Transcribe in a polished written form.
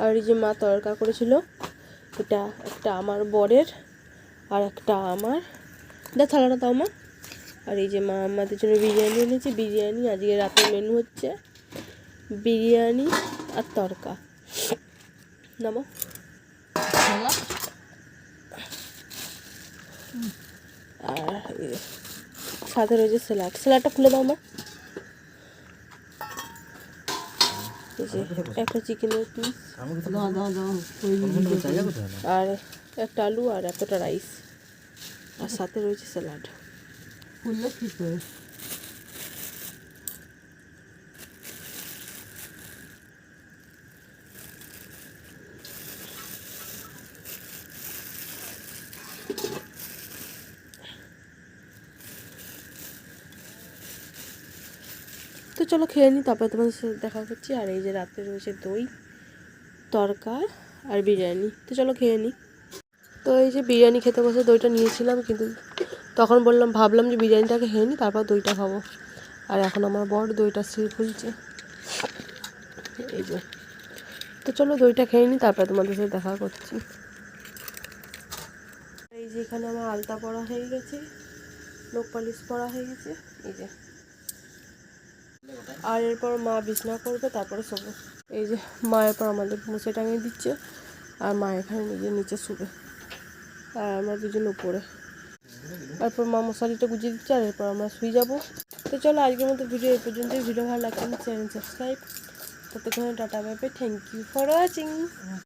আর এই যে মা তরকা করেছিল, এটা একটা আমার বরের আর একটা আমার, থালাটা দাও মা। আর এই যে মা আমাদের জন্য বিরিয়ানি এনেছে, বিরিয়ানি আজকে রাতের মেনু হচ্ছে বিরিয়ানি আর তরকা। নামো। আর সাথে রয়েছে স্যালাড, স্যালাডটা খুলে দাও মা। এই যে একটা চিকেনের পিস আর একটা আলু আর এতটা রাইস, আর সাথে রয়েছে স্যালাড। তো চলো খেয়ে নিই, তারপরে তোমাদের সাথে দেখা করছি। আর এই যে রাতে রয়েছে দই, তরকা আর বিরিয়ানি। তো চলো খেয়ে নিই। তো এই যে বিরিয়ানি খেতে বসে দইটা নিয়েছিলাম, কিন্তু তখন ভাবলাম যে বিরিয়ানিটাকে খেয়ে নিই, তারপর দইটা খাবো। আর এখন আমার বড় দইটা সিল খুলছে, এই যে। তো চলো দইটা খেয়ে নিই, তারপরে তোমাদের সাথে দেখা করছি। এই যে এখানে আমার আলতা পরা হয়ে গেছে, নখ পালিশ পরা হয়ে গেছে, এই যে। আর এরপর মা বিছনা করবে, তারপরে শোবো। এই যে মা এরপর আমাদের মুছে টাঙিয়ে দিচ্ছে, আর মা এখানে নিজে নিচে শুবে, আর আমরা দুজন উপরে। তারপর মা মশারিটা গুজিয়ে দিচ্ছে, আর এরপর আমরা শুয়ে যাবো। তো চলো আজকের মতো ভিডিও এই পর্যন্তই। ভিডিও ভালো লাগলে চ্যানেল সাবস্ক্রাইব। ততক্ষণে tata bye bye, thank you for watching.